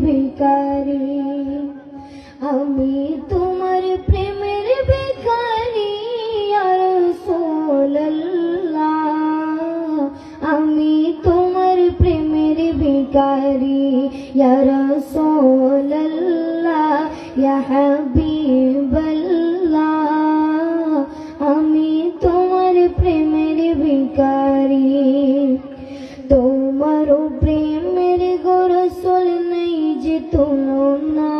ভিখারি আমি তোমার প্রেমের ভিখারি ইয়া রাসূলুল্লাহ আমি তোমার প্রেমের ভিখারি ইয়া রাসূলুল্লাহ ইয়া হাবিবাল্লাহ আমি তোমার প্রেমের ভিখারি তোমার প্রেমের গো রাসূল নেই যে তুলনা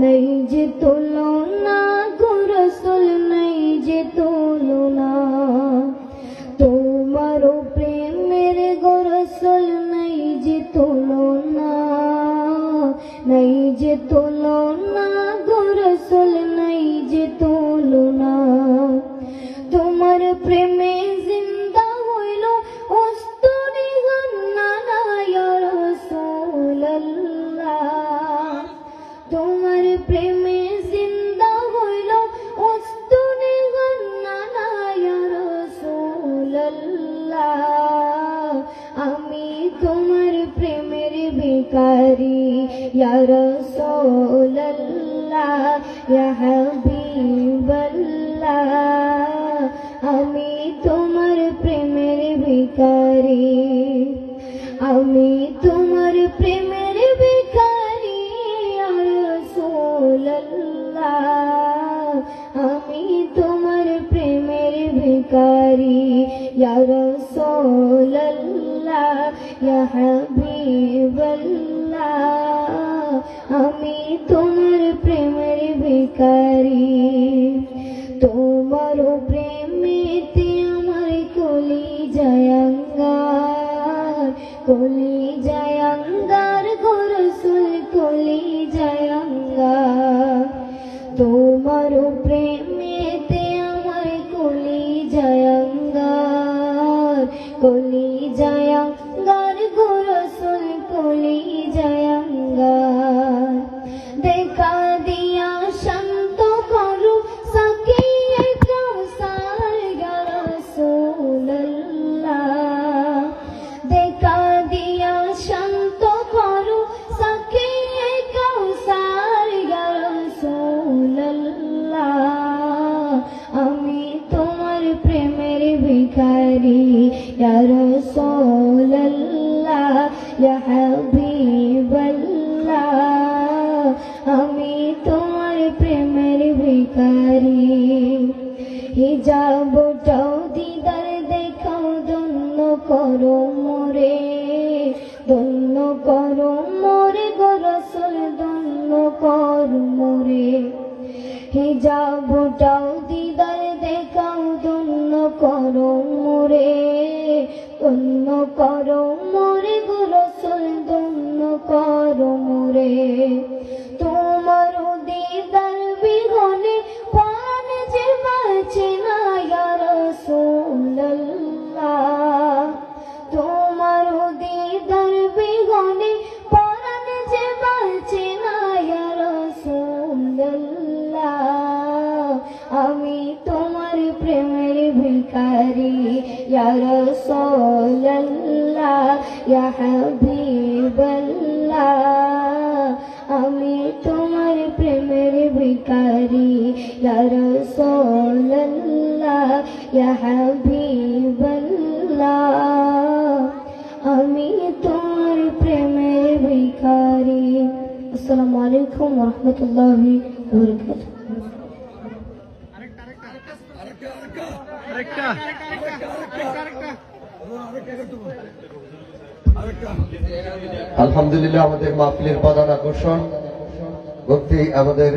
নেই যে তুলনা গো রাসূল নেই যে তুলনা তোমার প্রেমের গো রাসূল নেই যে তুলনা নেই যে তুলনা গো রাসূল নেই যে তুলনা তোমার প্রেমে জিন্দা হইল অস্তরি গন্না ইয়া রাসূলুল্লাহ তোমার প্রেমে জিন্দা হইল অস্তরি গন্না ইয়া রাসূলুল্লাহ আমি তোমার প্রেমের ভিখারি ইয়া রাসূলুল্লাহ ইয়া হাবিবাল্লাহ আমি তোমার প্রেমের ভিখারি আমি তোমার প্রেমের ভিখারি ইয়া রাসূলুল্লাহ আমি তোমার প্রেমের ভিখারি ইয়া রাসূলুল্লাহ ইয়া হাবিবাল্লাহ আমি তোমার প্রেমের ভিখারি তোমার প্রেমেতে আমার কলিজায় আঙ্গার কলিজায় আঙ্গার গো রাসূল কলিজায় আঙ্গার তোমার প্রেমেতে আমার কলিজায় আঙ্গার কলিজায় আঙ্গার গো রাসূল কলিজায় আঙ্গার দেখা দিয়া শান্ত করো সাকিয়ে কাউসার ইয়া রাসূলুল্লাহ দেখা দিয়া শান্ত করো সাকিয়ে কাউসার ইয়া রাসূলুল্লাহ আমি তোমার প্রেমের ভিখারি ইয়া রাসূলুল্লাহ ইয়া হাবিবাল্লাহ আমি তোমার প্রেমের ভিখারি হিজাবটাও দিদার দেখাও ধন্য করো মোরে ধন্য করো মোরে গো রাসূল ধন্য করো মোরে হিজাবটাও দিদার দেখাও ধন্য করো মোরে ধন্য করো মোরে গো রাসূল ধন্য করো মোরে তোমার দিদার বিহনে প্রাণ যে বাঁচে না ইয়া রাসূলুল্লাহ তোমার দিদার বিহনে প্রাণ যে বাঁচে না ইয়া রাসূলুল্লাহ আমি তোমার প্রেমের ভিখারি ইয়া রাসূলুল্লাহ ইয়া হাবিবাল্লাহ আমি তোমার প্রেমের ভিখারি ইয়া রাসূলুল্লাহ ইয়া হাবিবাল্লাহ আমি তোমার প্রেমের ভিখারি আসসালামু আলাইকুম ওয়া রাহমাতুল্লাহি ওয়া বারাকাতুহু আলহামদুলিল্লাহ আমাদের মাহফিলের প্রধান আকর্ষণ ভক্তি আমাদের